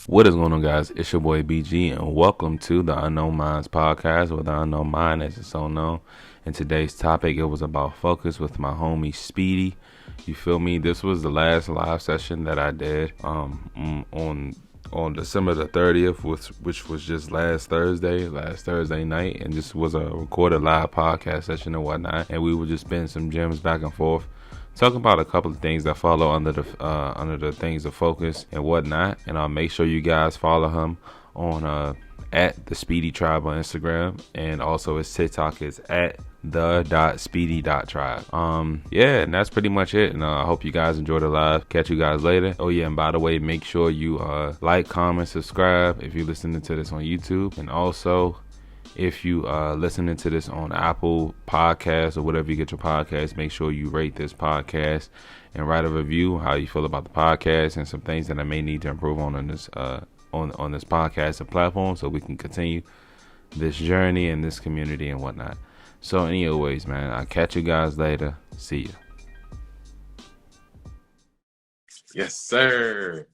What is going on, guys? It's your boy BG, and welcome to the Unknown Minds podcast, or the Unknown Mind as it's so known. And today's topic, it was about focus with my homie Speedy. You feel me? This was the last live session that I did on December the 30th, which was just last Thursday night, and this was a recorded live podcast session and whatnot. And we would just spin some gems back and forth, talking about a couple of things that follow under the things of focus and whatnot. And I'll make sure you guys follow him on at the Speedy Tribe on Instagram, and also his TikTok is at the.speedy.tribe. Yeah, and that's pretty much it. And I hope you guys enjoy the live. Catch you guys later. Oh yeah, and by the way, make sure you like, comment, subscribe if you're listening to this on YouTube, and also if you listening to this on Apple Podcasts or whatever you get your podcast, make sure you rate this podcast and write a review how you feel about the podcast and some things that I may need to improve on this on this podcast and platform, so we can continue this journey and this community and whatnot. So anyways, man, I'll catch you guys later. See ya. Yes, sir.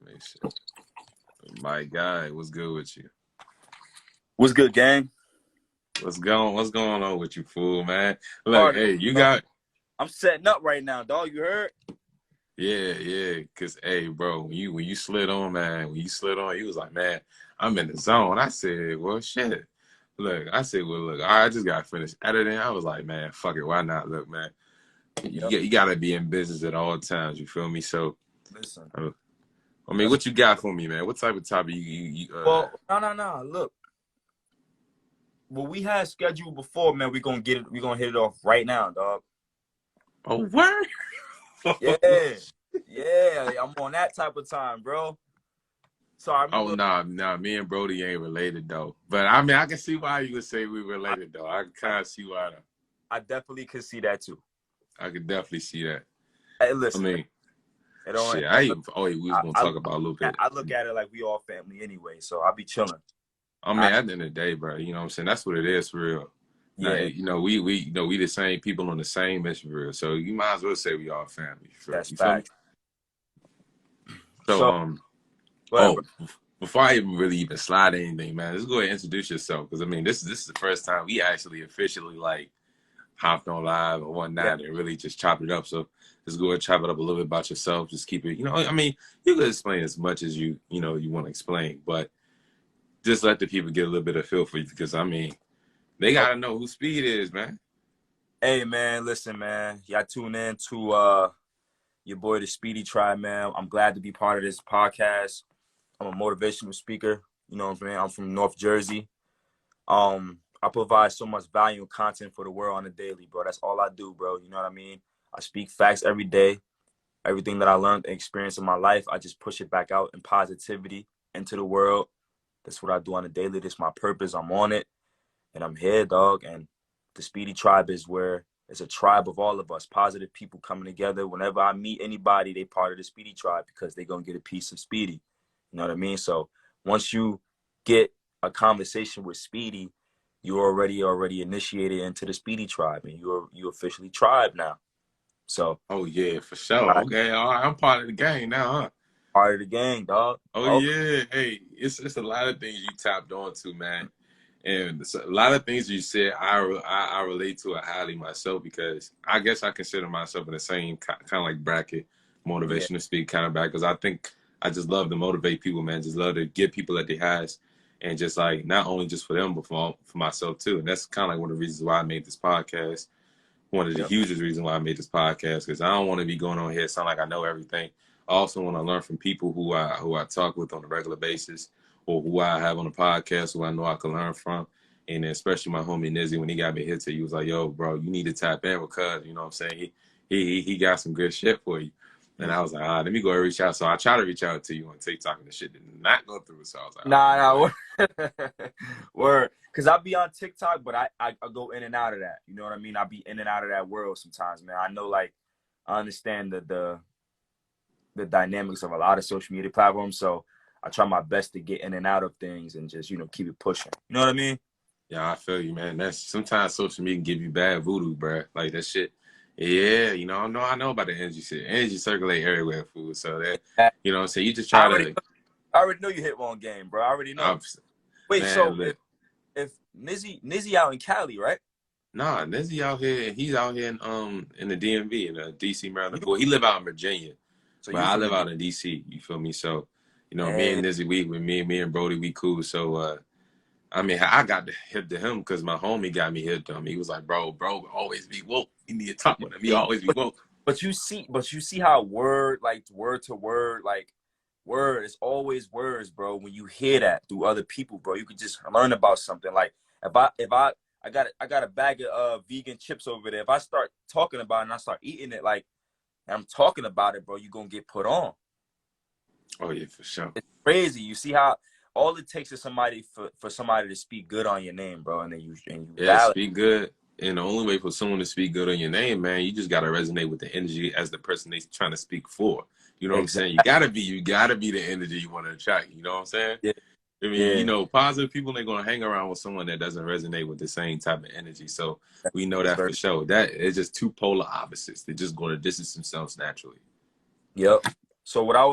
Make sure. My guy, what's good with you? What's good, gang? What's going on with you, fool, man? Look, hey, you got... I'm setting up right now, dog. You heard? Yeah. Cause, hey, bro, when you slid on, man, you was like, man, I'm in the zone. I said, well, shit. Look, I just got finished editing. I was like, man, fuck it, why not? Look, man, you gotta be in business at all times. You feel me? So, listen. I mean, what you got for me, man? What type of topic you Well, no. Look, what we had scheduled before, man, we're gonna hit it off right now, dog. Oh, word? Yeah, I'm on that type of time, bro. So nah, me and Brody ain't related though. But I mean, I can see why you would say we related though. I can kind of see why. I definitely could see that too. I could definitely see that. Hey, listen. I mean, we was gonna talk about a little bit. I look at it like we all family anyway, so I'll be chilling. I mean, at the end of the day, bro, you know what I'm saying? That's what it is for real. Yeah. Now, we the same people on the same mission for real. So you might as well say we all family. That's fact. So before I even slide anything, man, let's go ahead and introduce yourself, because I mean, this is the first time we actually officially like hopped on live or whatnot and really just chopped it up. So let's go ahead and chop it up a little bit about yourself. Just keep it, I mean, you can explain as much as you want to explain, but just let the people get a little bit of feel for you, because I mean, they gotta know who Speed is, man. Hey, man, listen, man, y'all tune in to your boy, the Speedy Tribe, man. I'm glad to be part of this podcast. I'm a motivational speaker. You know what I'm saying? I'm from North Jersey. I provide so much value and content for the world on a daily, bro. That's all I do, bro. You know what I mean? I speak facts every day. Everything that I learned and experienced in my life, I just push it back out in positivity into the world. That's what I do on a daily. This is my purpose. I'm on it. And I'm here, dog. And the Speedy Tribe is where it's a tribe of all of us, positive people coming together. Whenever I meet anybody, they part of the Speedy Tribe, because they're going to get a piece of Speedy. You know what I mean? So once you get a conversation with Speedy, you're already initiated into the Speedy Tribe, and you officially tribe now. So. Oh yeah, for sure. Okay, all right, I'm part of the gang now, huh? Part of the gang, dog. Oh yeah, hey, it's a lot of things you tapped on to, man, and a lot of things you said I relate to it highly myself, because I guess I consider myself in the same kind of like bracket, motivational speak kind of back, because I think I just love to motivate people, man. Just love to give people at their highest, and just like not only just for them, but for myself too. And that's kind of like one of the reasons why I made this podcast. One of the hugest reasons why I made this podcast, because I don't want to be going on here sound like I know everything. I also want to learn from people who I talk with on a regular basis, or who I have on the podcast, who I know I can learn from. And especially my homie Nizzy, when he got me here to, he was like, yo, bro, you need to tap in, because, you know what I'm saying? He got some good shit for you. And I was like, let me go and reach out. So I try to reach out to you on TikTok, and the shit did not go through. So I was like, nah, word. Because I be on TikTok, but I go in and out of that. You know what I mean? I be in and out of that world sometimes, man. I know, like, I understand the dynamics of a lot of social media platforms. So I try my best to get in and out of things and just, keep it pushing. You know what I mean? Yeah, I feel you, man. That's sometimes social media can give you bad voodoo, bro. Like that shit. Yeah, you know, I know about the energy shit. Energy circulate everywhere, food. So that, I you know, so you just try to, already know you hit one game, bro. I already know. I'm, Wait, man, so look, if Nizzy out in Cali, right? nah, Nizzy out here. He's out here in the DMV in DC, Maryland. You, Well, he live out in Virginia, so but you I from live the D? out in DC. You feel me? So, you know, me Hey, and Nizzy, we with me and Brody, we cool. So, I mean, I got hip to him because my homie got me hip to him. He was like, bro, always be woke. You need to talk with him. He see, always be woke. but you see how word to word, like word is always words, bro. When you hear that through other people, bro, you could just learn about something. Like I got a bag of vegan chips over there. If I start talking about it and I start eating it, like I'm talking about it, bro, you're gonna get put on. Oh yeah, for sure. It's crazy. You see how all it takes is somebody for somebody to speak good on your name, bro, and then you Yeah, validate. speak good. And the only way for someone to speak good on your name, man, you just gotta resonate with the energy as the person they trying to speak for. You know what I'm saying? Exactly. You gotta be the energy you want to attract. You know what I'm saying? Yeah. I mean, you Yeah. know, positive people ain't gonna hang around with someone that doesn't resonate with the same type of energy. So we know That's that very. for sure. That it's just two polar opposites. They're just gonna distance themselves naturally. Yep. So what I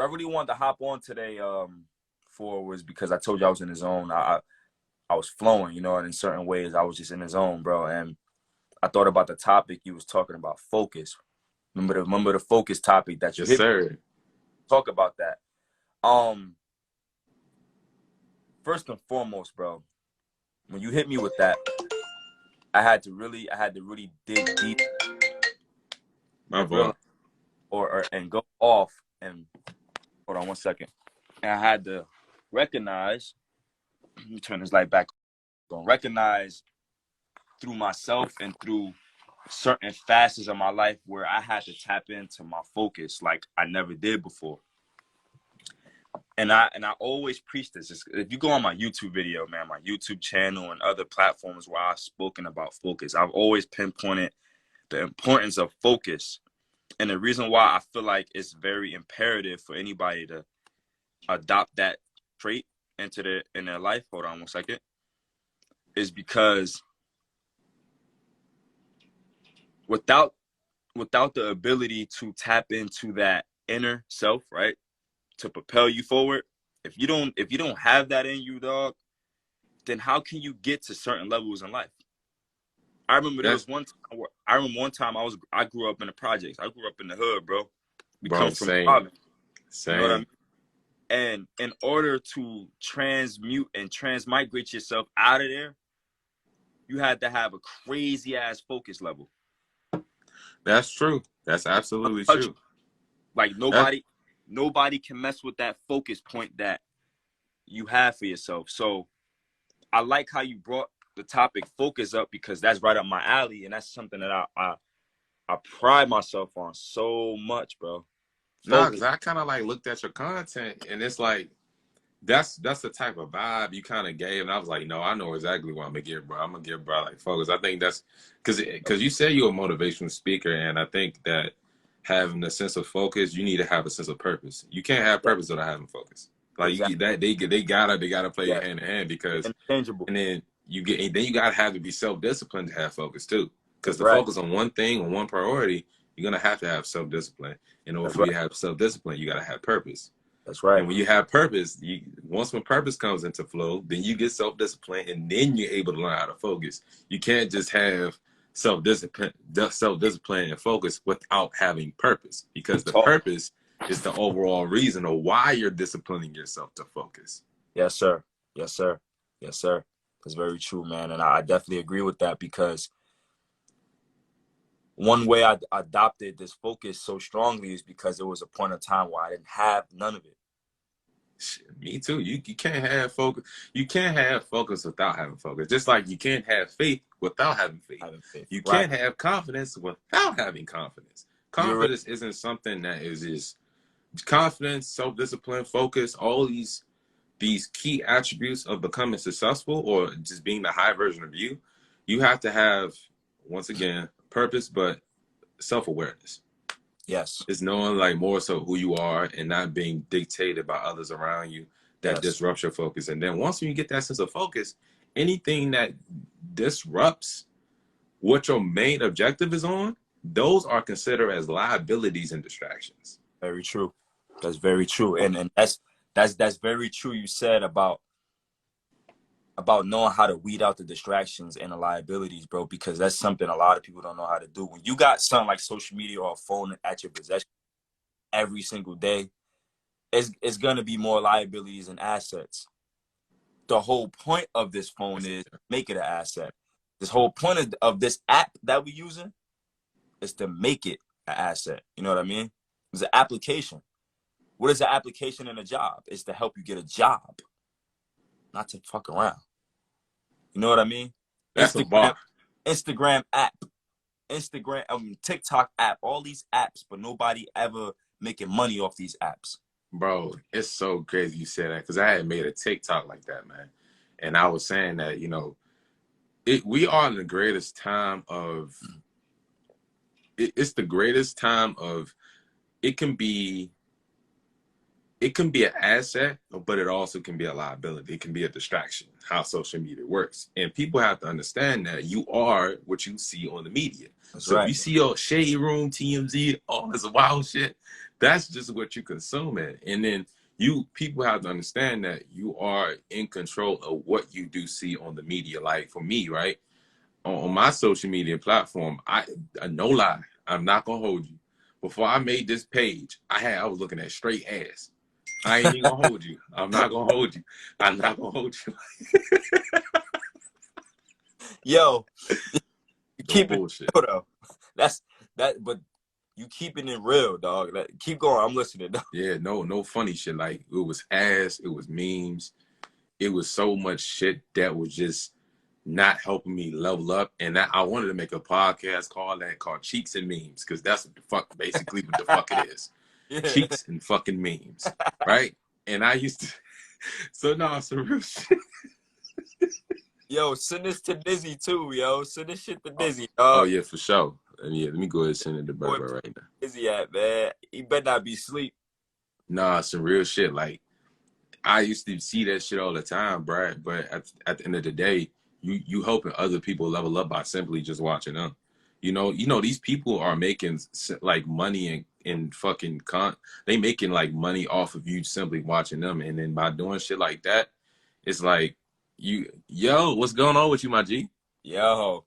really wanted to hop on today for was because I told you I was in the zone. I was flowing, you know, and in certain ways I was just in the zone, bro. And I thought about the topic you was talking about, focus. Remember the focus topic that you Yes, hit. sir. Talk about that. First and foremost, bro, when you hit me with that, I had to really dig deep My and boy. realize and go off and hold on one second. And I had to recognize, let me turn this light back on, recognize through myself and through certain facets of my life where I had to tap into my focus like I never did before. And I always preach this. If you go on my YouTube video, man, my YouTube channel and other platforms where I've spoken about focus, I've always pinpointed the importance of focus. And the reason why I feel like it's very imperative for anybody to adopt that trait in their life, hold on one second, is because without the ability to tap into that inner self, right, to propel you forward, if you don't have that in you, dog, then how can you get to certain levels in life? I remember there was one time where I grew up in the projects. I grew up in the hood, bro. We Bro, come from same. Harlem, you know what I Same. mean? And in order to transmute and transmigrate yourself out of there, you had to have a crazy ass focus level. That's true. That's absolutely true. Like nobody can mess with that focus point that you have for yourself. So I like how you brought the topic focus up because that's right up my alley, and that's something that I pride myself on so much, bro. Nah, Focus. because I kind of like looked at your content and it's like that's the type of vibe you kind of gave, and I was like, no, I know exactly what I'm gonna give, bro. I'm gonna give bro like focus. I think that's because you said you're a motivational speaker, and I think that having a sense of focus, you need to have a sense of purpose. You can't have Yeah, purpose without having focus. Like you exactly. get that they gotta play Yeah, hand in hand because, interchangeable. and then you gotta have to be self disciplined to have focus too. Because That's to right. focus on one thing on one priority, you're gonna have to have self discipline. In order That's for you right. to have self discipline, you gotta have purpose. That's right. And when you have purpose, when purpose comes into flow, then you get self discipline, and then you're able to learn how to focus. You can't just have self discipline, and focus without having purpose, because the Talk. purpose is the overall reason of why you're disciplining yourself to focus. Yes, sir. Yes, sir. Yes, sir. That's very true, man. And I definitely agree with that because one way I adopted this focus so strongly is because there was a point of time where I didn't have none of it. Me too. You can't have focus. You can't have focus without having focus. Just like you can't have faith without having faith. Having faith. You Right. can't have confidence without having confidence. You're right. Confidence isn't something that is just confidence, self-discipline, focus, all these key attributes of becoming successful or just being the high version of you. You have to have, once again, purpose, but self-awareness. Yes. It's knowing like more so who you are and not being dictated by others around you that Yes. disrupts your focus. And then once you get that sense of focus, anything that disrupts what your main objective is on, those are considered as liabilities and distractions. Very true. That's very true. And that's very true. You said about knowing how to weed out the distractions and the liabilities, bro, because that's something a lot of people don't know how to do. When you got something like social media or a phone at your possession every single day, it's going to be more liabilities and assets. The whole point of this phone is make it an asset. This whole point of this app that we're using is to make it an asset. You know what I mean? It's an application. What is an application in a job? It's to help you get a job, not to fuck around. You know what I mean? That's a bar. Instagram app, TikTok app, all these apps, but nobody ever making money off these apps. Bro, it's so crazy you said that, because I had made a TikTok like that, man. And I was saying that, you know, we are in the greatest time of, it's the greatest time of, it can be an asset, but it also can be a liability. It can be a distraction, how social media works. And people have to understand that you are what you see on the media. That's so right. If you see your Shade Room, TMZ, all this wild shit, that's just what you consume it. And then people have to understand that you are in control of what you do see on the media. Like for me, right? On my social media platform, I no lie, I'm not gonna hold you. Before I made this page, I was looking at straight ass. I ain't even gonna hold you. I'm not gonna hold you. I'm not gonna hold you. Yo, you keep it bullshit. real, though. That's that, but you keeping it real, dog. Keep going. I'm listening, dog. Yeah, no funny shit. Like it was ass, it was memes, it was so much shit that was just not helping me level up. And I wanted to make a podcast called Cheeks and Memes, because that's what the fuck basically what the fuck it is. Yeah. Cheeks and fucking memes, right? And I used to, so no, some real shit. Yo, send this to Dizzy too, yo. Send this shit to Dizzy, dog. Oh yeah, for sure. Let me go ahead and send it to Berber right now. Dizzy at, man? He better not be asleep. Nah, some real shit. Like I used to see that shit all the time, Brad. But at the end of the day, you helping other people level up by simply just watching them. You know, these people are making like money and fucking they making like money off of you simply watching them. And then by doing shit like that, it's like yo, what's going on with you, my G? Yo,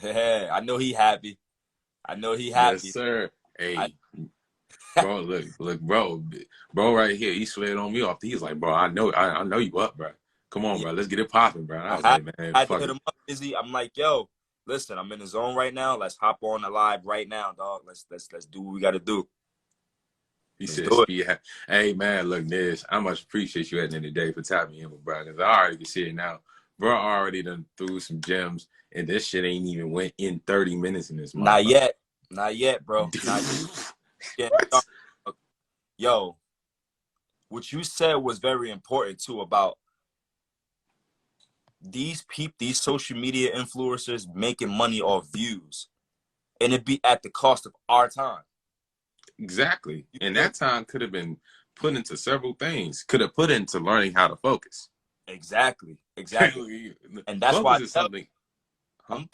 hey, I know he happy. Yes, sir. Hey, bro, look, bro, right here, he slid on me off. He's like, bro, I know you up, bro. Come on, bro, let's get it popping, bro. I was like, man, I had to hit him up, Dizzy. I'm like, yo, listen, I'm in the zone right now. Let's hop on the live right now, dog. Let's do what we got to do. He said, Speedy, hey, man, look, Niz, I much appreciate you at the end of the day for tapping in with bro, because I already can see it now. Bro already done threw some gems, and this shit ain't even went in 30 minutes in this month. Not yet, bro. Not yet. Yo, what you said was very important, too, about these social media influencers making money off views, and it be at the cost of our time. Exactly. And that time could have been put into several things. Could have put into learning how to focus. Exactly. And that's why something. I'm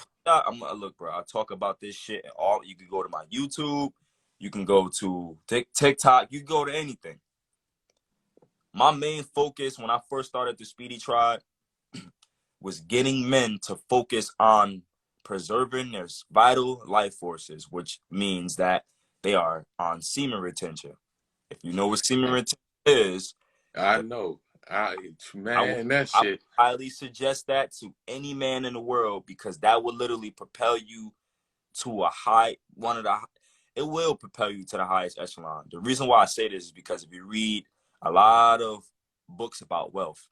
look, bro. I talk about this shit and all. You can go to my YouTube. You can go to TikTok. You can go to anything. My main focus when I first started the Speedy Tribe was getting men to focus on preserving their vital life forces, which means that they are on semen retention. If you know what semen retention is, I know. I highly suggest that to any man in the world, because that will literally propel you to it will propel you to the highest echelon. The reason why I say this is because if you read a lot of books about wealth,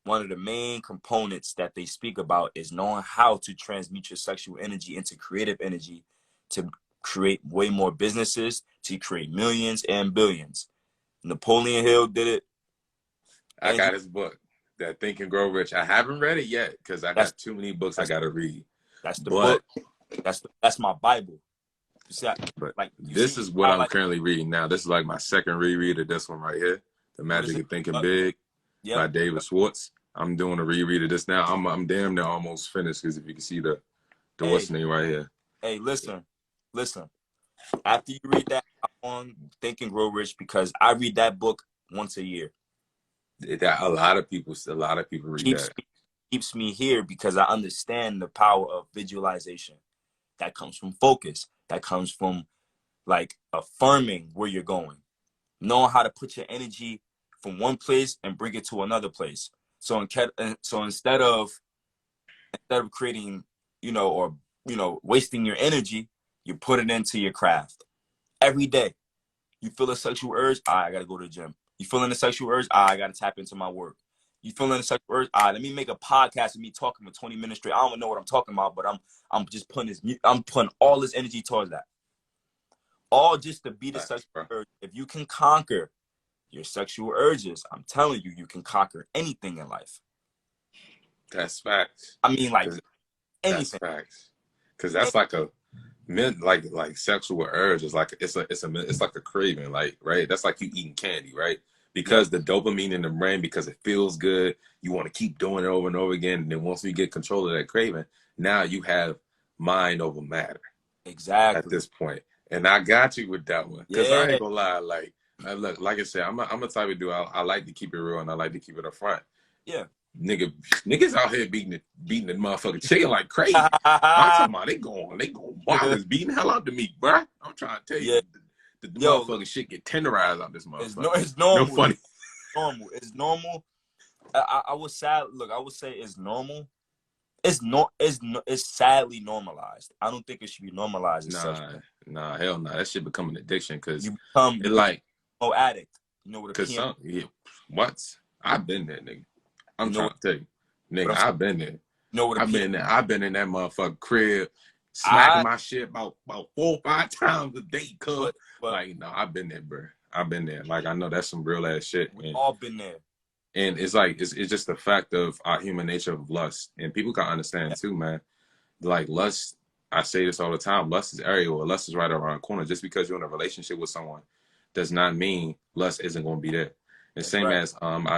one of the main components that they speak about is knowing how to transmute your sexual energy into creative energy to create way more businesses, to create millions and billions. Napoleon Hill did it. I got his book, that Think and Grow Rich. I haven't read it yet because I got too many books I got to read. That's the book. That's my Bible. This is what I'm currently reading now. This is like my second reread of this one right here, The Magic of Thinking Big by David Schwartz. I'm doing a reread of this now. I'm damn near almost finished, because if you can see the The what's name right here. Hey, listen. After you read that, I'm on Think and Grow Rich because I read that book once a year. That a lot of people read that. Keeps me here because I understand the power of visualization. That comes from focus. That comes from like affirming where you're going, knowing how to put your energy from one place and bring it to another place. So instead of creating, wasting your energy, you put it into your craft. Every day, you feel a sexual urge, I gotta go to the gym. You feeling a sexual urge, I gotta tap into my work. You feeling a sexual urge, let me make a podcast of me talking for 20 minutes straight. I don't even know what I'm talking about, but I'm just putting all this energy towards that. All just to beat a sexual urge. If you can conquer your sexual urges, I'm telling you, you can conquer anything in life. That's facts. I mean, like anything. That's facts. Because that's like a like sexual urge is like it's like a craving, like, right? That's like you eating candy, right? Because the dopamine in the brain, because it feels good, you want to keep doing it over and over again. And then once you get control of that craving, now you have mind over matter. Exactly. At this point. And I got you with that one. Because I ain't gonna lie, like, look, like I said, I'm a type of dude. I like to keep it real and I like to keep it up front. Yeah. Niggas out here beating the motherfucking chicken like crazy. I'm talking about they going bonkers, beating hell out the meat, bro. I'm trying to tell you, the motherfucking shit get tenderized out this motherfucker. It's normal. No funny. It's normal. I would say it's normal. It's sadly normalized. I don't think it should be normalized. Nah, hell no. That shit become an addiction because you become addict. You know what? What? I've been there, nigga. I'm trying to tell you, nigga. I've been there. I've been there. I've been in that motherfucking crib, smacking my shit about 4 or 5 times a day, cuz. Like, no, I've been there, bro. I've been there. Like, I know that's some real ass shit. We've all been there. And it's like it's just the fact of our human nature of lust, and people can understand too, man. Like lust, I say this all the time. Lust is aerial. Lust is right around the corner. Just because you're in a relationship with someone does not mean lust isn't going to be there. The same as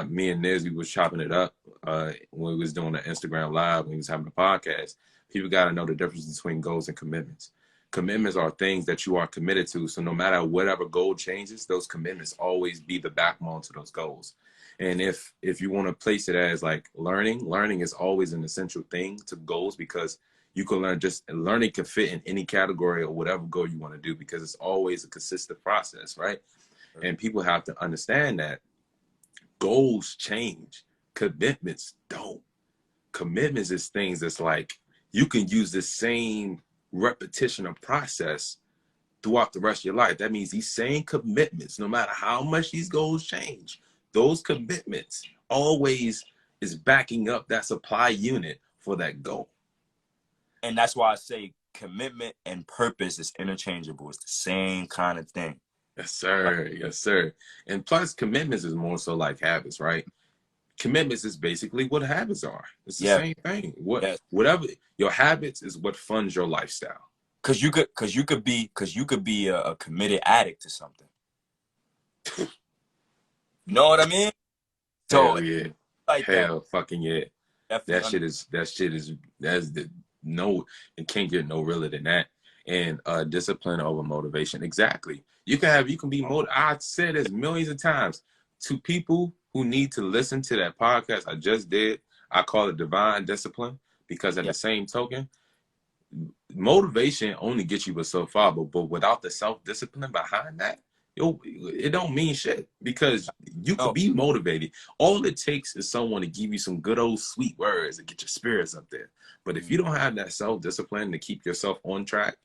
me and Niz, we was chopping it up when we was doing the Instagram live, when we was having a podcast. People got to know the difference between goals and commitments. Commitments are things that you are committed to. So no matter whatever goal changes, those commitments always be the backbone to those goals. And if you want to place it as like learning is always an essential thing to goals because you can learning can fit in any category or whatever goal you want to do because it's always a consistent process, right? And people have to understand that goals change, commitments don't. Commitments is things that's like you can use the same repetition of process throughout the rest of your life. That means these same commitments, no matter how much these goals change, those commitments always is backing up that supply unit for that goal. And that's why I say commitment and purpose is interchangeable. It's the same kind of thing. Yes, sir. Yes, sir. And plus, commitments is more so like habits, right? Commitments is basically what habits are. It's the same thing. Whatever your habits is what funds your lifestyle. Cause you could be a committed addict to something. You know what I mean? So hell yeah, like hell that. Fucking yeah. Definitely That's the no, it can't get no realer than that. And discipline over motivation. Exactly. You can be motivated. I said this millions of times to people who need to listen to that podcast I just did. I call it divine discipline because at the same token, motivation only gets you but so far. But without the self-discipline behind that, it don't mean shit because you could be motivated. All it takes is someone to give you some good old sweet words to get your spirits up there. But if you don't have that self-discipline to keep yourself on track,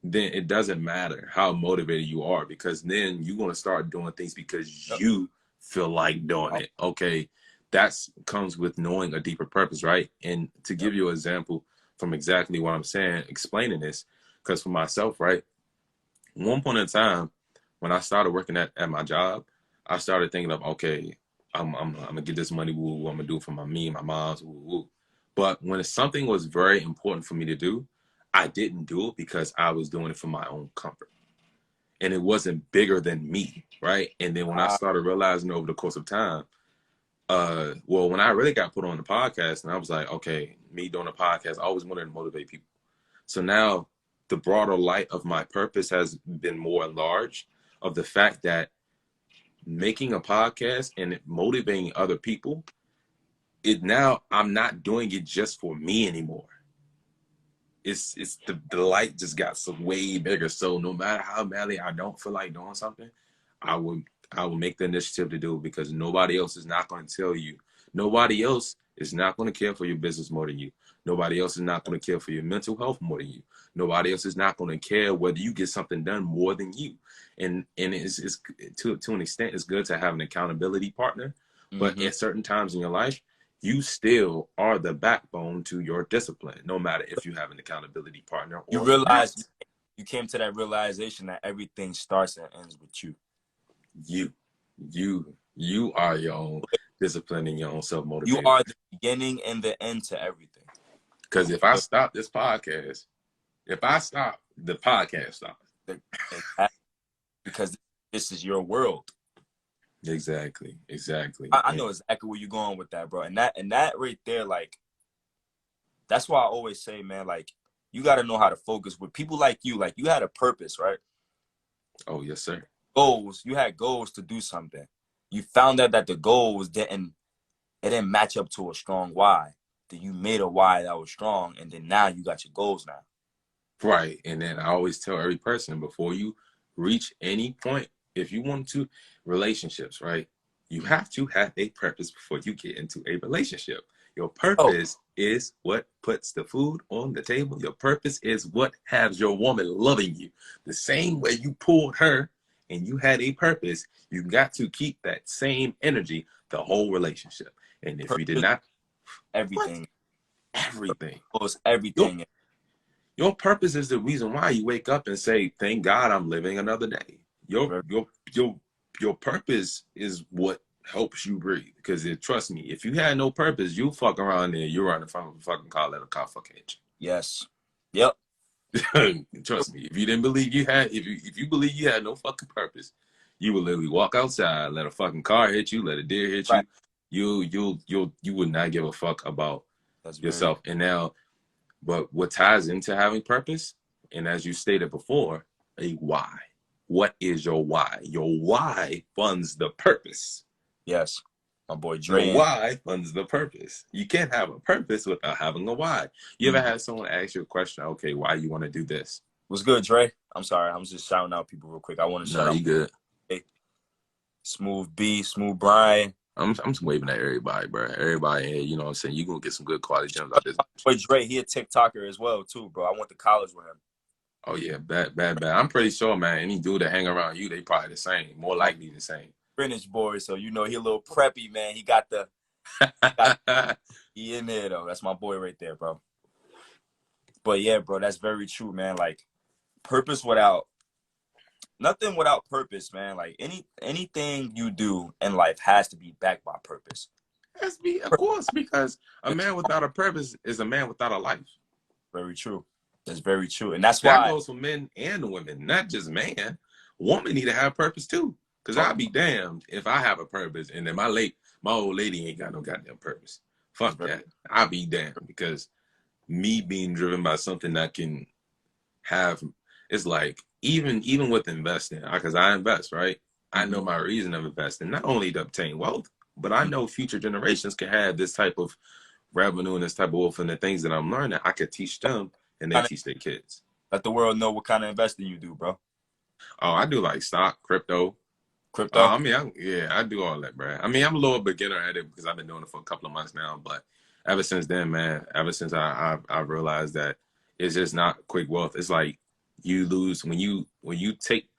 then it doesn't matter how motivated you are because then you're going to start doing things because you feel like doing it. Okay, that comes with knowing a deeper purpose, right? And to give you an example from exactly what I'm saying, explaining this, because for myself, right, one point in time, when I started working at my job, I started thinking of, okay, I'm going to get this money, woo, I'm going to do it for me and my mom's, woo, woo. But when something was very important for me to do, I didn't do it because I was doing it for my own comfort. And it wasn't bigger than me, right? And then when I started realizing over the course of time, when I really got put on the podcast and I was like, okay, me doing a podcast, I always wanted to motivate people. So now the broader light of my purpose has been more enlarged of the fact that making a podcast and motivating other people, I'm not doing it just for me anymore. It's the light just got so way bigger. So no matter how badly I don't feel like doing something, I will make the initiative to do it, because nobody else is not going to tell you. Nobody else is not going to care for your business more than you. Nobody else is not going to care for your mental health more than you. Nobody else is not going to care whether you get something done more than you. And it's to an extent, it's good to have an accountability partner, but at certain times in your life, you still are the backbone to your discipline, no matter if you have an accountability partner or You realize not. you came to that realization that everything starts and ends with you. You are your own discipline and your own self-motivator. You are the beginning and the end to everything. Because if I stop this podcast, the podcast stops. Because this is your world. Exactly. I know exactly where you're going with that, bro. And that right there, like, that's why I always say, man, like, you got to know how to focus with people like you. Like, you had a purpose, right? Oh, yes, sir. You had goals to do something. You found out that the goals didn't match up to a strong why. Then you made a why that was strong, and then now you got your goals now. Right. And then I always tell every person, before you reach any point, if you want to, relationships, right? You have to have a purpose before you get into a relationship. Your purpose is what puts the food on the table. Your purpose is what has your woman loving you. The same way you pulled her and you had a purpose, you got to keep that same energy the whole relationship. And if you did not, everything. Your purpose is the reason why you wake up and say, "Thank God I'm living another day." Your purpose is what helps you breathe. Because trust me, if you had no purpose, you fuck around there, you're running from a fucking car, let a car fuck hit you. Yes. Yep. Trust me, if you didn't believe you had, if you believe you had no fucking purpose, you would literally walk outside, let a fucking car hit you, let a deer hit you. You would not give a fuck about yourself. And now, but what ties into having purpose, and as you stated before, a why. What is your why? Your why funds the purpose. Yes. My boy Dre. Your why funds the purpose. You can't have a purpose without having a why. You ever had someone ask you a question, okay, why you want to do this? What's good, Dre? I'm sorry. I'm just shouting out people real quick. I want to shout out. You good. Smooth B, Smooth Brian. I'm just waving at everybody, bro. Everybody, you know what I'm saying? You're going to get some good quality gems out this. Boy, Dre, he a TikToker as well, too, bro. I went to college with him. Oh, yeah. Bad. I'm pretty sure, man, any dude that hang around you, they probably the same. More likely the same. Finnish boy, so you know he a little preppy, man. He got the he in there, though. That's my boy right there, bro. But, yeah, bro, that's very true, man. Like, nothing without purpose, man. Like, anything you do in life has to be backed by purpose. Has to be, of course, because a man without a purpose is a man without a life. Very true. That's very true. And that's why that goes for men and women, not just man. Women need to have purpose too. Because I'll be damned if I have a purpose and then my old lady ain't got no goddamn purpose. Fuck that. I'll be damned, because me being driven by something that can have, it's like, even with investing, because I invest, right? I know my reason of investing, not only to obtain wealth, but I know future generations can have this type of revenue and this type of wealth, and the things that I'm learning, I could teach them and they teach their kids. Let the world know what kind of investing you do, bro. Oh, I do like stock, crypto. I do all that, bro. I mean, I'm a little beginner at it because I've been doing it for a couple of months now. But ever since then, man, since I realized that it's just not quick wealth. It's like you lose when you take.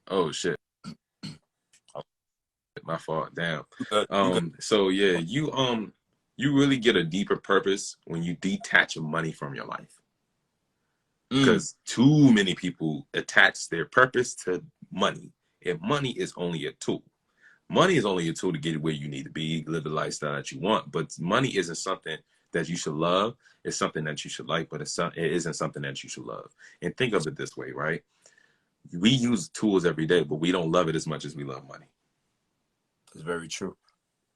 Oh shit, my fault. Damn. So yeah, you really get a deeper purpose when you detach your money from your life. Because too many people attach their purpose to money. And money is only a tool. Money is only a tool to get where you need to be, live the lifestyle that you want. But money isn't something that you should love. It's something that you should like, but it isn't something that you should love. And think of it this way, right? We use tools every day, but we don't love it as much as we love money. It's very true.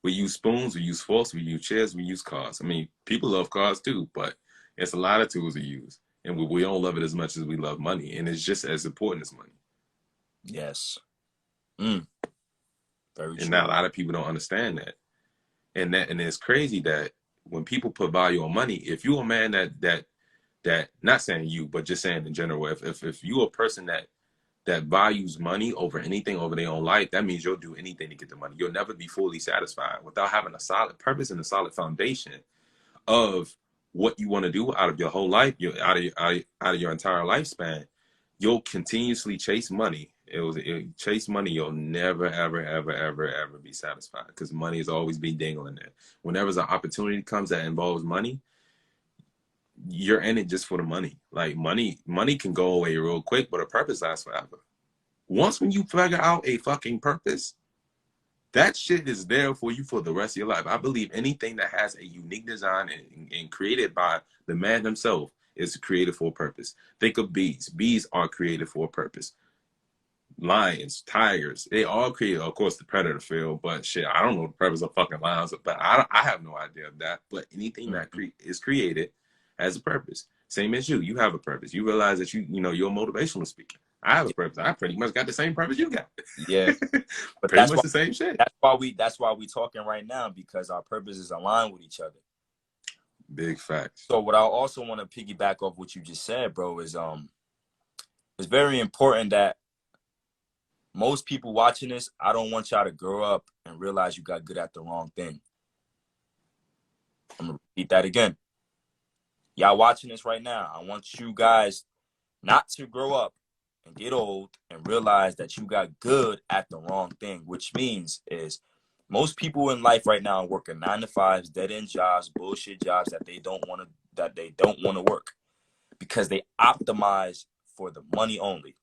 We use spoons, we use forks, we use chairs, we use cars. I mean, people love cars too, but it's a lot of tools we use. and we don't love it as much as we love money, and it's just as important as money. Yes. Very true. And now a lot of people don't understand that. And it's crazy that when people put value on money, if you're a man that not saying you, but just saying in general, if you're a person that values money over anything over their own life, that means you'll do anything to get the money. You'll never be fully satisfied without having a solid purpose and a solid foundation of what you want to do out of your whole life, out of your entire lifespan. You'll continuously chase money. Chase money. You'll never, ever be satisfied, because money is always be dangling there. Whenever an opportunity comes that involves money, you're in it just for the money. Like money can go away real quick, but a purpose lasts forever. Once when you figure out a fucking purpose, that shit is there for you for the rest of your life. I believe anything that has a unique design and created by the man himself is created for a purpose. Think of bees. Bees are created for a purpose. Lions, tigers, they all created, of course, the predator field, but shit, I don't know the purpose of fucking lions, but I have no idea of that. But anything that is created has a purpose. Same as you have a purpose. You realize that you're a motivational speaker. I have a purpose. I pretty much got the same purpose you got. Yeah, but pretty much the same shit. That's why we talking right now, because our purposes align with each other. Big facts. So what I also want to piggyback off what you just said, bro, is it's very important that most people watching this, I don't want y'all to grow up and realize you got good at the wrong thing. I'm gonna repeat that again. Y'all watching this right now, I want you guys not to grow up and get old and realize that you got good at the wrong thing, which means is most people in life right now are working 9-to-5s, dead-end jobs, bullshit jobs that they don't want to work, because they optimize for the money only.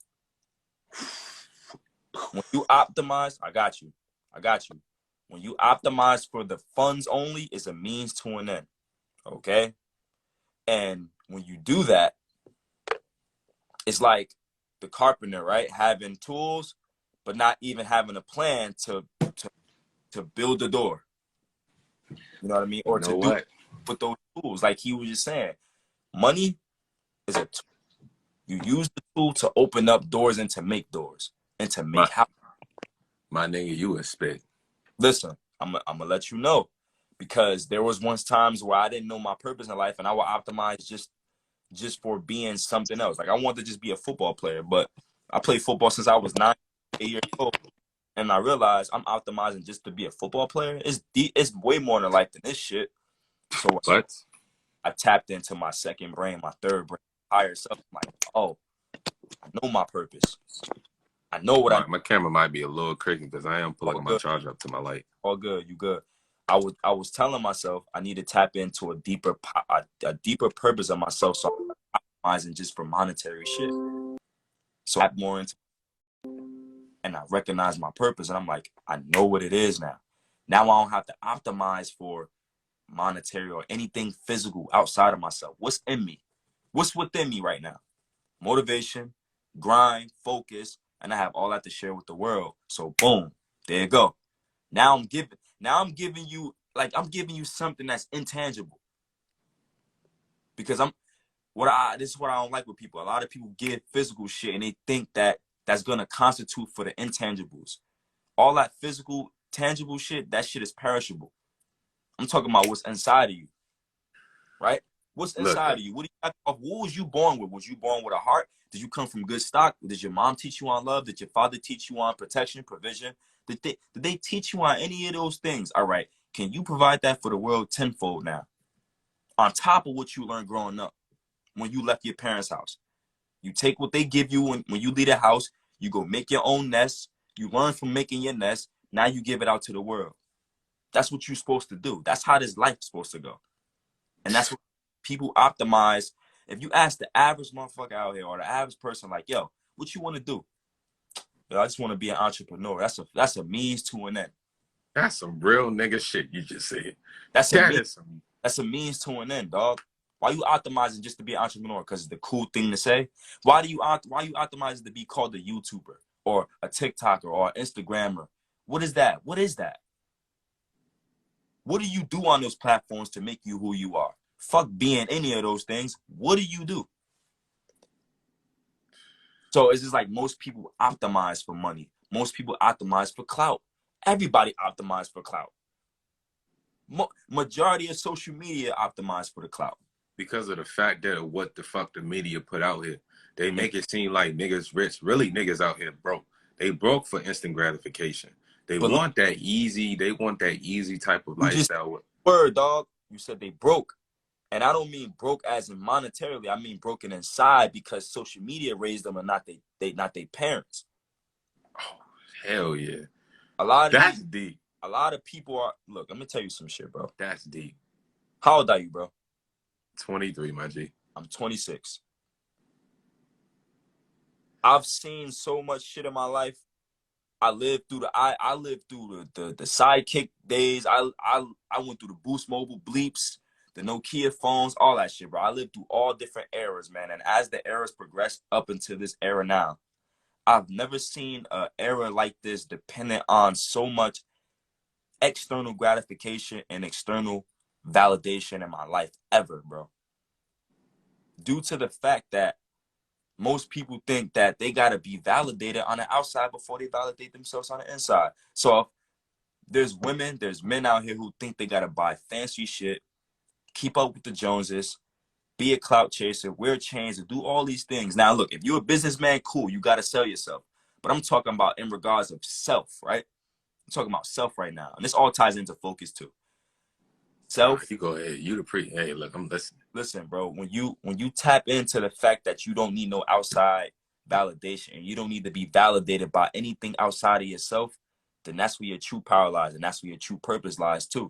When you optimize, I got you. When you optimize for the funds only, is a means to an end. Okay? And when you do that, it's like the carpenter, right? Having tools, but not even having a plan to build the door. You know what I mean? Or to do with those tools. Like he was just saying, money is a tool. You use the tool to open up doors and to make doors and to make houses. My nigga, you a spit. Listen, I'm gonna let you know, because there was once times where I didn't know my purpose in life, and I would optimize just for being something else. Like I wanted to just be a football player, but I played football since I was 9, 8 years old, and I realized I'm optimizing just to be a football player. It's way more than life than this shit. So I tapped into my second brain, my third brain, higher self. I'm like, oh, I know my purpose. I know what my camera might be a little crazy because I am pulling my charger up to my light. All good, you good. I was telling myself I need to tap into a deeper purpose of myself, so I'm optimizing just for monetary shit. So I tap more into, and I recognize my purpose, and I'm like, I know what it is now. Now I don't have to optimize for monetary or anything physical outside of myself. What's in me? What's within me right now? Motivation, grind, focus, and I have all that to share with the world. So boom, there you go. Now I'm giving you something that's intangible. Because this is what I don't like with people. A lot of people give physical shit and they think that that's gonna constitute for the intangibles. All that physical, tangible shit, that shit is perishable. I'm talking about what's inside of you. Right? What's inside of you? What was you born with? Was you born with a heart? Did you come from good stock? Did your mom teach you on love? Did your father teach you on protection, provision? Did they teach you on any of those things? All right. Can you provide that for the world tenfold now? On top of what you learned growing up when you left your parents' house. You take what they give you when you leave the house, you go make your own nest. You learn from making your nest. Now you give it out to the world. That's what you're supposed to do. That's how this life is supposed to go. And that's what people optimize. If you ask the average motherfucker out here or the average person, like, yo, what you want to do? Yo, I just want to be an entrepreneur. That's a means to an end. That's some real nigga shit you just said. That's a means to an end, dog. Why you optimizing just to be an entrepreneur? Because it's the cool thing to say. Why you optimizing to be called a YouTuber or a TikToker or an Instagrammer? What is that? What is that? What do you do on those platforms to make you who you are? Fuck being any of those things. What do you do? So it's just like most people optimize for money. Most people optimize for clout. Everybody optimize for clout. Majority of social media optimize for the clout. Because of the fact that what the fuck the media put out here. They make it seem like niggas rich. Really, niggas out here broke. They broke for instant gratification. They But look, want that easy. They want that easy type of you just lifestyle. word, dog. You said they broke. And I don't mean broke as in monetarily. I mean broken inside because social media raised them and not they parents. Oh, hell yeah. A lot of That's deep. A lot of people are look, let me tell you some shit, bro. That's deep. How old are you, bro? 23, my G. I'm 26. I've seen so much shit in my life. I lived through the sidekick days. I went through the Boost Mobile bleeps, the Nokia phones, all that shit, bro. I lived through all different eras, man. And as the eras progressed up into this era now, I've never seen an era like this dependent on so much external gratification and external validation in my life ever, bro. Due to the fact that most people think that they got to be validated on the outside before they validate themselves on the inside. So there's women, there's men out here who think they got to buy fancy shit, keep up with the Joneses, be a clout chaser, wear chains, and do all these things. Now, look, if you're a businessman, cool, you got to sell yourself. But I'm talking about in regards of self, right? I'm talking about self right now. And this all ties into focus too. Self. You go ahead. You the pre. Hey, look, I'm listening. Listen, bro, when you tap into the fact that you don't need no outside validation and you don't need to be validated by anything outside of yourself, then that's where your true power lies and that's where your true purpose lies too.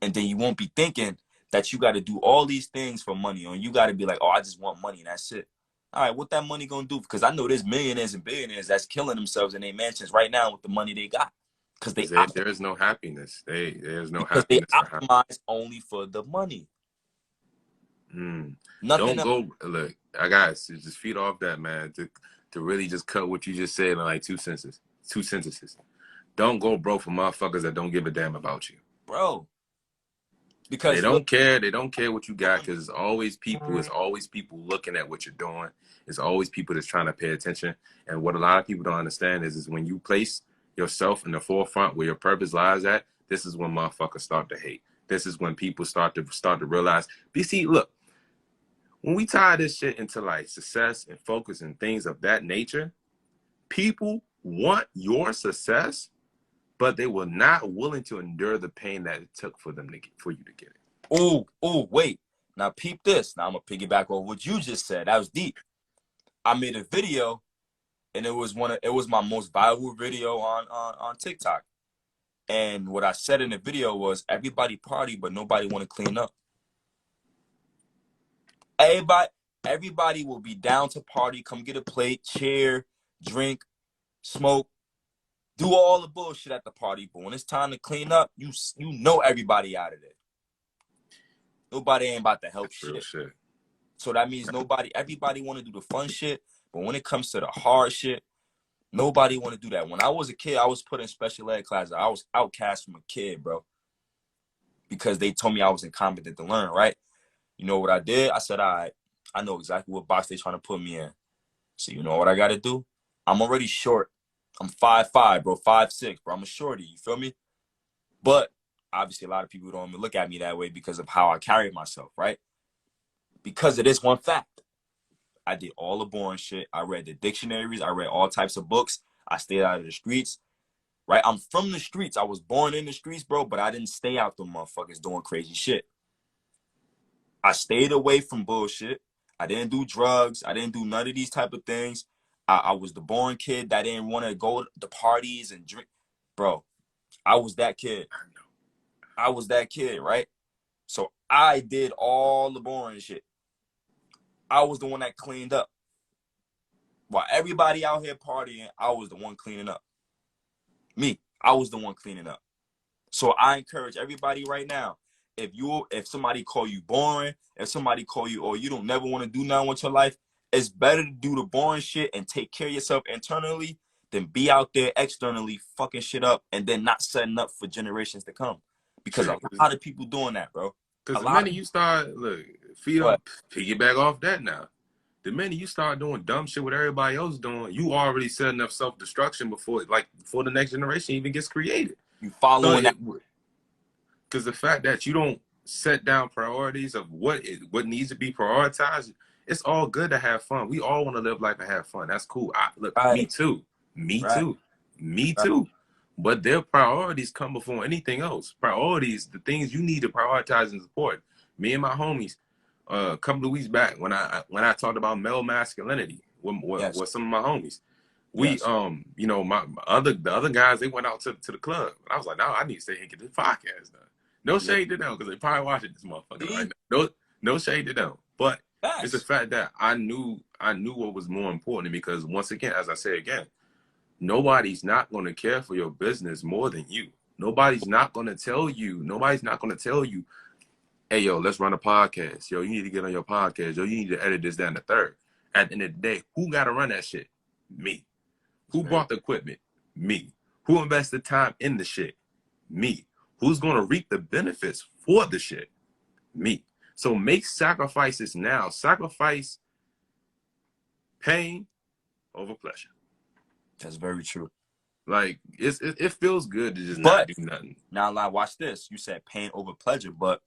And then you won't be thinking that you got to do all these things for money, or you got to be like, oh, I just want money and that's it. All right, what that money gonna do? Because I know there's millionaires and billionaires that's killing themselves in their mansions right now with the money they got. Because there is no happiness. There's no because they happiness. optimize only for the money. Nothing Don't else. Go look. I got to just feed off that, man. To really just cut what you just said in like two sentences. Don't go broke for motherfuckers that don't give a damn about you, bro. Because they don't care. They don't care what you got because it's always people. It's always people looking at what you're doing. It's always people that's trying to pay attention. And what a lot of people don't understand is when you place yourself in the forefront where your purpose lies at, this is when motherfuckers start to hate. This is when people start to realize. You see, look, when we tie this shit into like success and focus and things of that nature, people want your success, but they were not willing to endure the pain that it took for them for you to get it. Oh, wait. Now peep this. Now I'm gonna piggyback on what you just said. That was deep. I made a video, and it was my most viral video on TikTok. And what I said in the video was, everybody party, but nobody want to clean up. Everybody will be down to party, come get a plate, cheer, drink, smoke, do all the bullshit at the party. But when it's time to clean up, you know everybody out of there. Nobody ain't about to help shit. So that means everybody want to do the fun shit, but when it comes to the hard shit, nobody want to do that. When I was a kid, I was put in special ed classes. I was outcast from a kid, bro, because they told me I was incompetent to learn, right? You know what I did? I said, all right, I know exactly what box they trying to put me in. So you know what I got to do? I'm already short. I'm 5'5", bro, 5'6", bro. I'm a shorty, you feel me? But obviously a lot of people don't even look at me that way because of how I carry myself, right? Because of this one fact. I did all the boring shit. I read the dictionaries. I read all types of books. I stayed out of the streets, right? I'm from the streets. I was born in the streets, bro, but I didn't stay out the motherfuckers doing crazy shit. I stayed away from bullshit. I didn't do drugs. I didn't do none of these type of things. I was the boring kid that didn't want to go to parties and drink. Bro, I was that kid. I was that kid, right? So I did all the boring shit. I was the one that cleaned up. While everybody out here partying, I was the one cleaning up. Me, I was the one cleaning up. So I encourage everybody right now, if somebody call you boring, if somebody call you, or you don't never want to do nothing with your life, it's better to do the boring shit and take care of yourself internally than be out there externally fucking shit up and then not setting up for generations to come. Because a lot of people doing that, bro. Because the minute you start, piggyback off that now. The minute you start doing dumb shit what everybody else doing, you already setting up self-destruction before the next generation even gets created. You following that. Because the fact that you don't set down priorities of what needs to be prioritized, it's all good to have fun. We all want to live life and have fun. That's cool. Look, Right. me too. Me Right. too. Me Right. too. But their priorities come before anything else. Priorities, the things you need to prioritize and support. Me and my homies, a couple of weeks back when I talked about male masculinity with some of my homies, we you know, the other guys, they went out to the club. I was like, no, I need to stay here and get this podcast done. No shade to them because they probably watching this motherfucker right now. No shade to them. But it's the fact that I knew what was more important, because once again, as I say again, nobody's not going to care for your business more than you. Nobody's not going to tell you, hey, yo, let's run a podcast. Yo, you need to get on your podcast. Yo, you need to edit this, that, and the third. At the end of the day, who got to run that shit? Me. Who bought the equipment? Me. Who invested time in the shit? Me. Who's going to reap the benefits for the shit? Me. So make sacrifices now. Sacrifice pain over pleasure. That's very true. Like, it feels good to just not do nothing. Now, watch this. You said pain over pleasure, but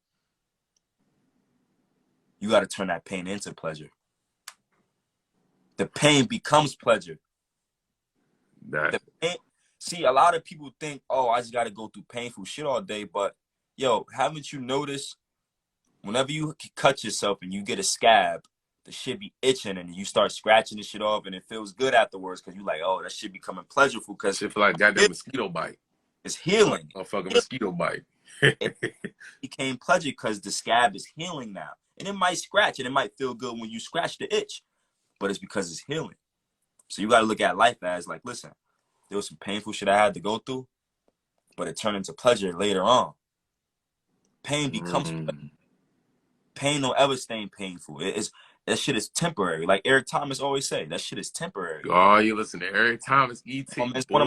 you got to turn that pain into pleasure. The pain becomes pleasure. See, a lot of people think, oh, I just got to go through painful shit all day. But, yo, haven't you noticed whenever you cut yourself and you get a scab, the shit be itching and you start scratching the shit off and it feels good afterwards because you like, oh, that shit becoming pleasurable because it feel like goddamn mosquito bite. It's healing. A fucking mosquito bite. It became pleasure because the scab is healing now. And it might scratch and it might feel good when you scratch the itch, but it's because it's healing. So you got to look at life as like, listen, there was some painful shit I had to go through, but it turned into pleasure later on. Pain becomes pleasure. Pain don't ever stay painful. That shit is temporary. Like Eric Thomas always say, that shit is temporary. Oh, you listen to Eric Thomas, E.T. It's one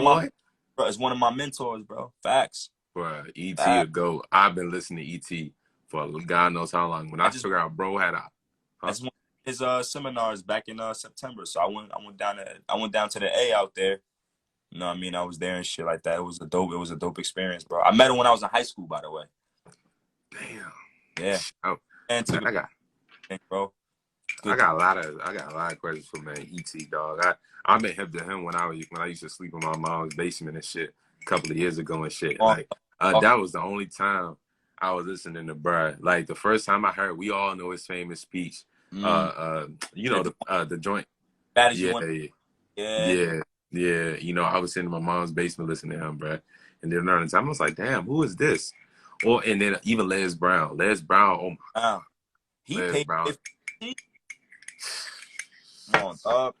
of my mentors, bro. Facts. Bro, E.T. a GOAT. I've been listening to E.T. for God knows how long. When I figured out bro had a that's one of his seminars back in September. So I went down to the A out there. You know what I mean? I was there and shit like that. It was a dope experience, bro. I met him when I was in high school, by the way. Damn. Yeah. And bro. I got a lot of questions for man E.T. dog. I met him to him when I used to sleep in my mom's basement and shit a couple of years ago and shit. Like that was the only time I was listening to bruh. Like the first time I heard, we all know his famous speech. You know the joint. That is yeah. You know, I was sitting in my mom's basement listening to him, bruh. And then another time I was like, damn, who is this? And then even Les Brown. Oh my God. He paid Brown. 50. Come on, dog.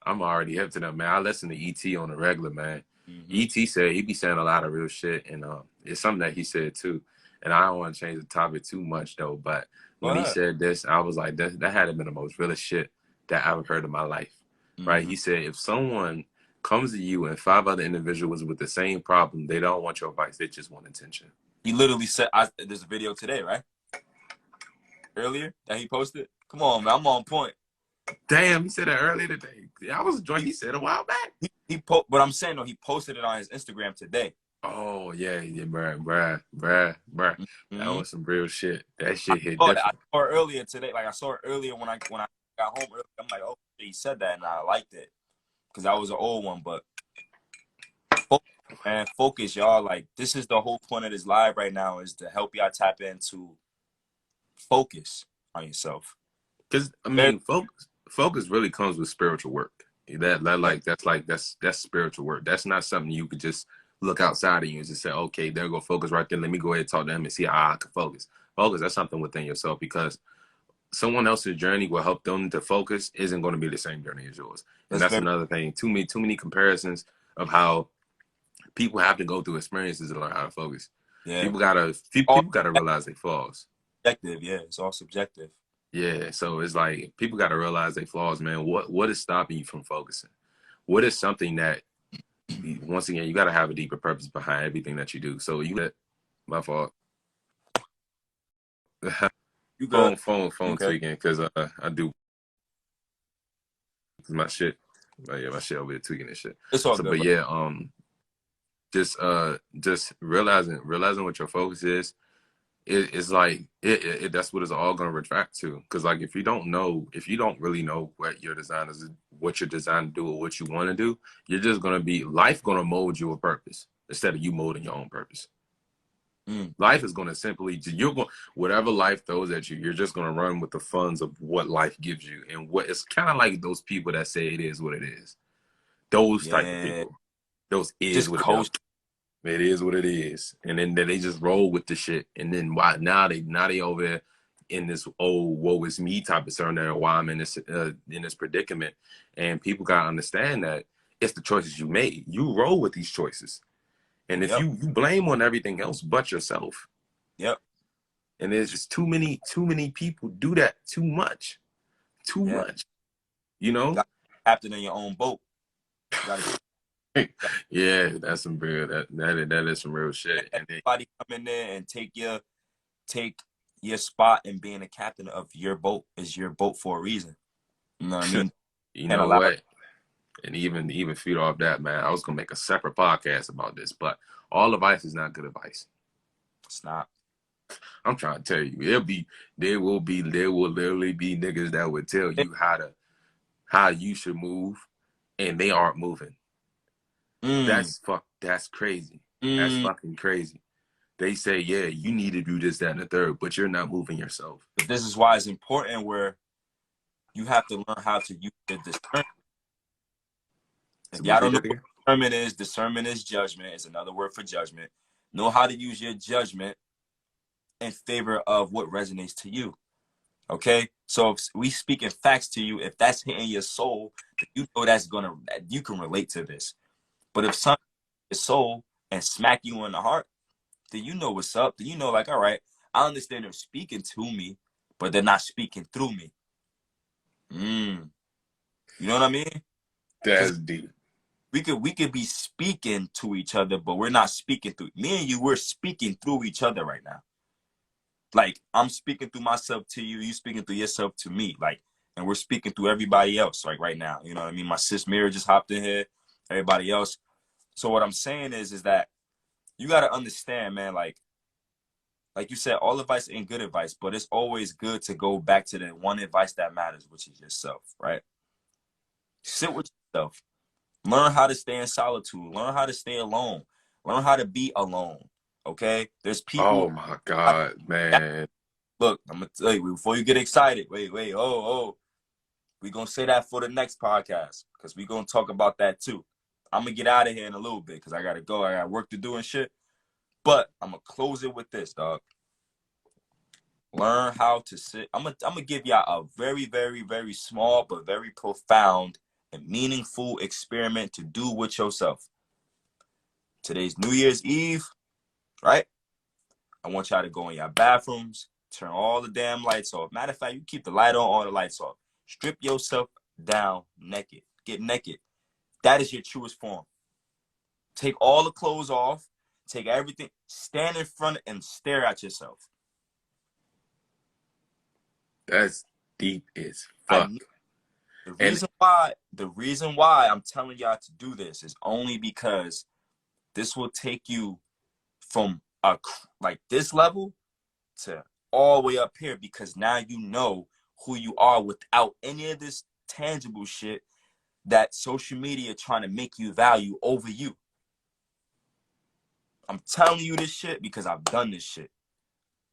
I'm already hip to them, man. I listen to E.T. on the regular, man. E.T. said he be saying a lot of real shit, and it's something that he said too. And I don't want to change the topic too much though, but when he said this, I was like, that had to been the most realest shit that I've heard in my life, right? He said, if someone comes to you and 5 other individuals with the same problem, they don't want your advice, they just want attention. He literally said, there's a video today, right? Earlier that he posted. Come on, man, I'm on point. Damn, he said that earlier today. I was joined. He said a while back. But I'm saying though, he posted it on his Instagram today. Oh yeah, bruh. That was some real shit. That shit hit different. I saw it earlier today. Like I saw it earlier when I got home. I'm like, oh, he said that, and I liked it because that was an old one. But focus, y'all. Like this is the whole point of this live right now is to help y'all tap into focus on yourself. Because I mean, focus really comes with spiritual work. That's spiritual work. That's not something you could just look outside of you and just say, okay, there go focus right there. Let me go ahead and talk to them and see how I can focus. Focus, that's something within yourself because someone else's journey will help them to focus isn't going to be the same journey as yours. And that's another thing. Too many comparisons of how people have to go through experiences to learn how to focus. Yeah. People gotta realize their flaws. Subjective, yeah. It's all subjective. Yeah, so it's like people got to realize their flaws, man. What is stopping you from focusing? What is something that, once again, you got to have a deeper purpose behind everything that you do. So my fault. You go phone tweaking because I do. my shit. But yeah, my shit over here tweaking and shit. It's all So, good, but bro. yeah, just realizing what your focus is. It's like that's what it's all gonna retract to. Because like if you don't really know what your design is, what you're designed to do, or what you want to do, you're just gonna be life gonna mold you a purpose instead of you molding your own purpose. Life is gonna simply whatever life throws at you, you're just gonna run with the funds of what life gives you, and what it's kind of like those people that say it is what it is. Those type of Yeah, people. Those is just what it is. coast. It is what it is, and then they just roll with the shit. And then why now they over there in this woe is me type of scenario. Why I'm in this predicament, and people gotta understand that it's the choices you made. You roll with these choices, and if Yep. you blame on everything else but yourself, Yep. and there's just too many people do that too much, Yeah. you know. Got captain in your own boat. Got Yeah, that's some real that is some real shit. And then, everybody come in there and take your spot, and being a captain of your boat is your boat for a reason. You know what I mean? you And know allow what? And even feed off that, man. I was gonna make a separate podcast about this, but all advice is not good advice. it's not. I'm trying to tell you, there will literally be niggas that would tell you how you should move, and they aren't moving. That's crazy. That's fucking crazy. They say, yeah, you need to do this, that, and the third, but you're not moving yourself. But this is why it's important, where you have to learn how to use your discernment. If y'all don't know what discernment is judgment. Is another word for judgment. Know how to use your judgment in favor of what resonates to you. Okay? So if we speaking facts to you, if that's hitting your soul, you know that you can relate to this. But if something hits your soul and smack you in the heart, then you know what's up. Then you know, like, all right, I understand they're speaking to me, but they're not speaking through me. You know what I mean? That's deep. We could be speaking to each other, but we're not speaking through. Me and you, we're speaking through each other right now. Like, I'm speaking through myself to you, you speaking through yourself to me. Like, and we're speaking through everybody else, like right now. You know what I mean? My sis Mira just hopped in here, everybody else. So what I'm saying is that you got to understand, man, like you said, all advice ain't good advice, but it's always good to go back to the one advice that matters, which is yourself, right? Sit with yourself. Learn how to stay in solitude. Learn how to stay alone. Learn how to be alone. Okay? There's people. Oh my God, man. Look, I'm gonna tell you before you get excited. Wait. Oh. We're gonna say that for the next podcast, because we're gonna talk about that too. I'm gonna get out of here in a little bit because I gotta go. I got work to do and shit. But I'm gonna close it with this, dog. Learn how to sit. I'm gonna give y'all a very, very, very small but very profound and meaningful experiment to do with yourself. Today's New Year's Eve, right? I want y'all to go in your bathrooms, turn all the damn lights off. Matter of fact, you keep the light on, all the lights off. Strip yourself down naked. Get naked. That is your truest form. Take all the clothes off. Take everything. Stand in front and stare at yourself. That's deep as fuck. The reason why I'm telling y'all to do this is only because this will take you from like this level to all the way up here, because now you know who you are without any of this tangible shit that social media trying to make you value over you. I'm telling you this shit because I've done this shit.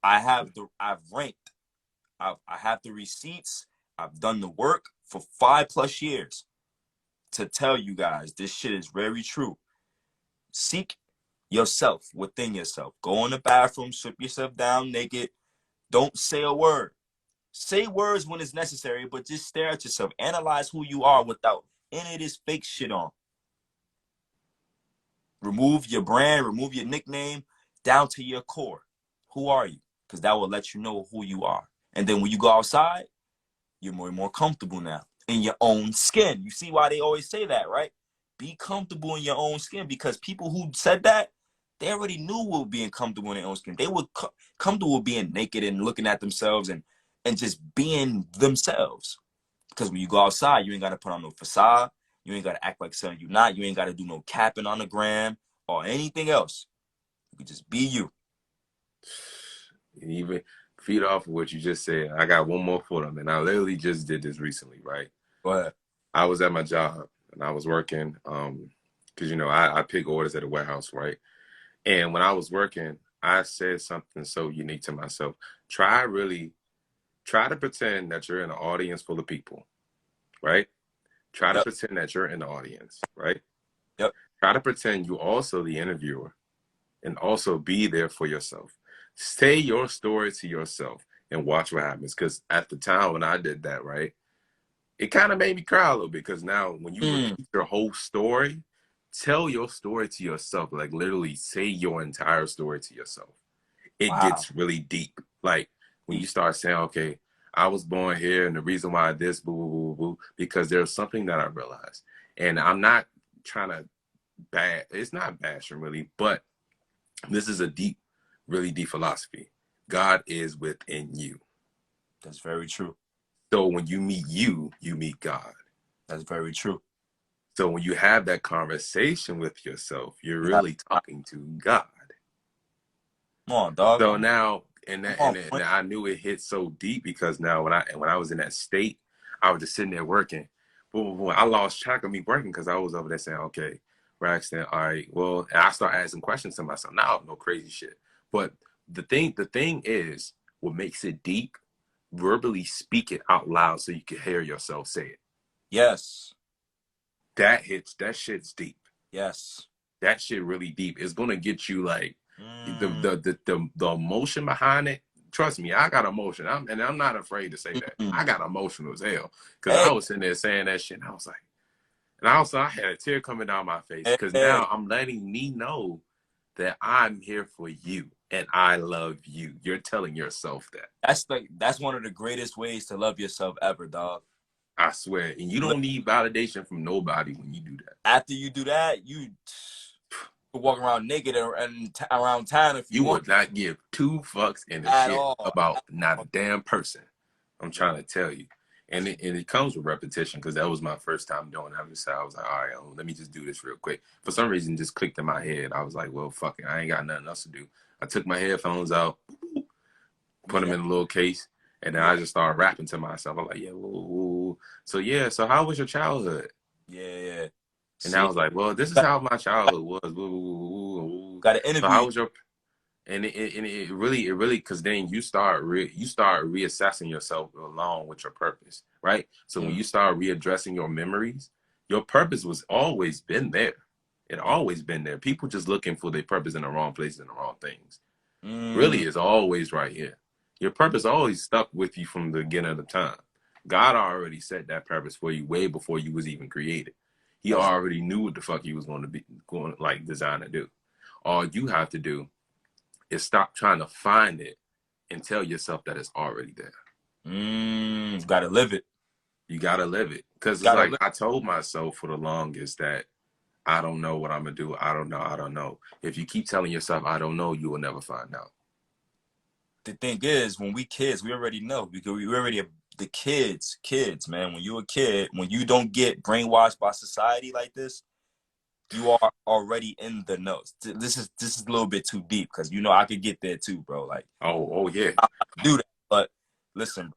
I've ranked. I have the receipts. I've done the work for 5+ years to tell you guys this shit is very true. Seek yourself within yourself. Go in the bathroom, strip yourself down naked. Don't say a word. Say words when it's necessary, but just stare at yourself. Analyze who you are without any of this fake shit on. Remove your brand, remove your nickname down to your core. Who are you? Because that will let you know who you are. And then when you go outside, you're more and more comfortable now in your own skin. You see why they always say that, right? Be comfortable in your own skin, because people who said that, they already knew what was being comfortable in their own skin. They were comfortable with being naked and looking at themselves and just being themselves. Because when you go outside, you ain't got to put on no facade. You ain't got to act like something you're not. You ain't got to do no capping on the gram or anything else. You can just be you. And even feed off of what you just said, I got one more for them. And I literally just did this recently, right? Go ahead. I was at my job and I was working, because, you know, I pick orders at a warehouse, right? And when I was working, I said something so unique to myself. Try to pretend that you're in an audience full of people, right? Try to pretend that you're in the audience, right? Yep. Try to pretend you also the interviewer and also be there for yourself. Say your story to yourself and watch what happens. Because at the time when I did that, right, it kind of made me cry a little bit. Because now when you repeat your whole story, tell your story to yourself. Like literally say your entire story to yourself. It gets really deep. Like when you start saying, okay, I was born here and the reason why this, boo, boo, boo, boo, because there's something that I realized. And I'm not trying to it's not bashing really, but this is a deep, really deep philosophy. God is within you. That's very true. So when you meet you, you meet God. That's very true. So when you have that conversation with yourself, you're really talking to God. Come on, dog. So now, and I knew it hit so deep because now when I was in that state, I was just sitting there working. Boom. I lost track of me working because I was over there saying, okay, Braxton, all right, well, and I start asking questions to myself. Now, no crazy shit. But the thing is, what makes it deep, verbally speak it out loud so you can hear yourself say it. Yes. That shit's deep. Yes. That shit really deep. It's gonna get you like the emotion behind it. Trust me, I got emotion. I'm not afraid to say that. I got emotional as hell. Because I was sitting there saying that shit and I was like, and also I had a tear coming down my face because now I'm letting me know that I'm here for you and I love you. You're telling yourself that. That's one of the greatest ways to love yourself ever, dog. I swear. And you don't need validation from nobody when you do that. After you do that, you walk around naked and around town if you want. Would not give two fucks in the shit about not a damn person. I'm trying to tell you. And it comes with repetition because that was my first time doing it. I was like, all right, let me just do this real quick. For some reason, it just clicked in my head. I was like, well, fuck it. I ain't got nothing else to do. I took my headphones out, put them in a little case, and then I just started rapping to myself. I'm like, yeah, woo. So, yeah, so how was your childhood? Yeah. And I was like, well, this is how my childhood was. Got to interview. So how was your... And it really, because then you start reassessing yourself along with your purpose, right? So when you start readdressing your memories, your purpose was always been there. It always been there. People just looking for their purpose in the wrong places and the wrong things. Really, is always right here. Your purpose always stuck with you from the beginning of the time. God already set that purpose for you way before you was even created. He already knew what the fuck he was going to design to do. All you have to do is stop trying to find it and tell yourself that it's already there. You gotta live it. You gotta live it. Because it's like I told myself for the longest that I don't know what I'm gonna do. I don't know. If you keep telling yourself I don't know, you will never find out. The thing is, when we kids, we already know because we already the kids, man. When you're a kid, when you don't get brainwashed by society like this, you are already in the know. This is a little bit too deep because I could get there too, bro. Like, oh yeah, I do that. But listen,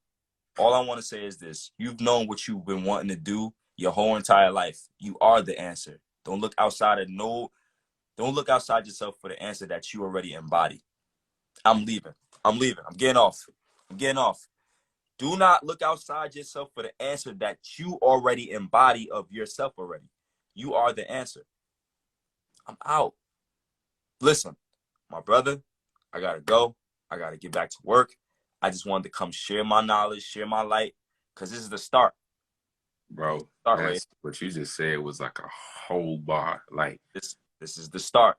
all I want to say is this: you've known what you've been wanting to do your whole entire life. You are the answer. Don't look outside yourself for the answer that you already embody. I'm leaving. I'm getting off. Do not look outside yourself for the answer that you already embody of yourself already. You are the answer. I'm out. Listen, my brother, I gotta go. I gotta get back to work. I just wanted to come share my knowledge, share my light, because this is the start. Bro, what you just said was like a whole bar. Like this is the start.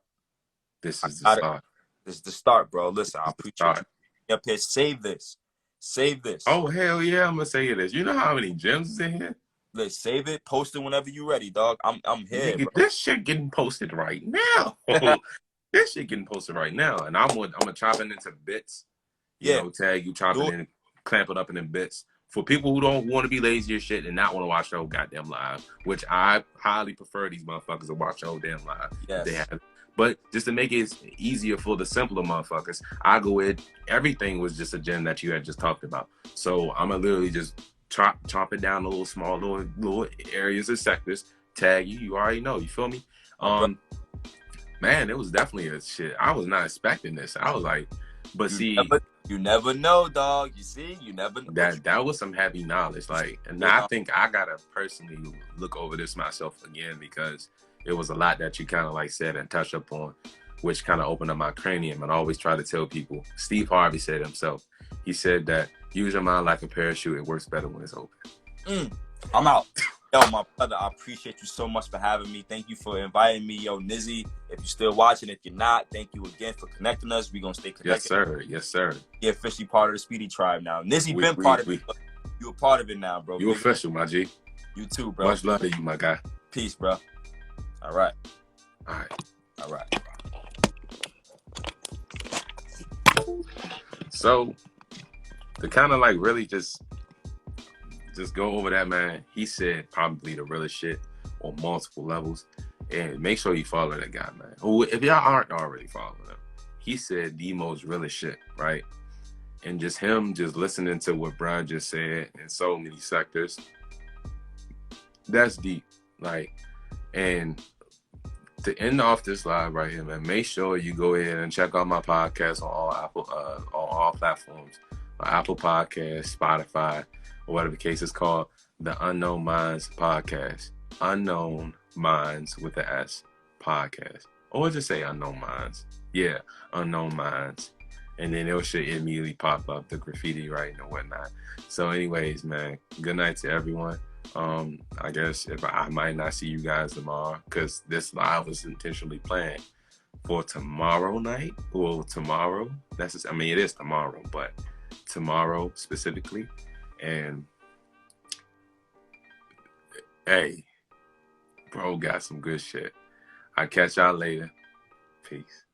This is the start. This is the start, bro. Listen, I appreciate you up here. Save this. Oh, hell yeah, I'm gonna say this. You know how many gems is in here? Let's save it, post it whenever you're ready, dog. I'm here. Nigga, this shit getting posted right now. This shit getting posted right now. And I'm gonna chop it into bits. You know, tag you, chop it in, clamp it up in bits for people who don't want to be lazy as shit and not want to watch the whole goddamn live, which I highly prefer these motherfuckers to watch the whole damn live. Yes. If they have. But just to make it easier for the simpler motherfuckers, I go in. Everything was just a gem that you had just talked about. So I'm gonna literally just chop it down to little areas and sectors. Tag you. You already know. You feel me? Man, it was definitely a shit. I was not expecting this. I was like, but you never know, dog. You see, you never know. That was some heavy knowledge. Like, and I think I gotta personally look over this myself again, because it was a lot that you kind of like said and touched upon, which kind of opened up my cranium. And I always try to tell people, Steve Harvey said himself, he said that use your mind like a parachute. It works better when it's open. I'm out. Yo, my brother, I appreciate you so much for having me. Thank you for inviting me. Yo, Nizzy, if you're still watching, if you're not, thank you again for connecting us. We're going to stay connected. Yes, sir. Yes, sir. You're officially part of the Speedy tribe now. Nizzy been part of it. You're a part of it now, bro. You official, my G. You too, bro. Much love to you, my guy. Peace, bro. All right. All right. All right. So, to kind of like really just go over that, man, he said probably the realest shit on multiple levels. And make sure you follow that guy, man. Who, if y'all aren't already following him, he said the most realest shit, right? And just him just listening to what Brian just said in so many sectors, that's deep. Like, and to end off this live right here, man, make sure you go ahead and check out my podcast on all platforms, Apple Podcasts, Spotify, or whatever the case is called, the Unknown Minds Podcast. Unknown Minds with the S podcast. Or just say Unknown Minds. Yeah, Unknown Minds. And then it should immediately pop up the graffiti writing and whatnot. So anyways, man, good night to everyone. I guess if I might not see you guys tomorrow, because this live was intentionally planned for tomorrow night. Well, tomorrow. It is tomorrow, but tomorrow specifically. And hey, bro got some good shit. I'll catch y'all later. Peace.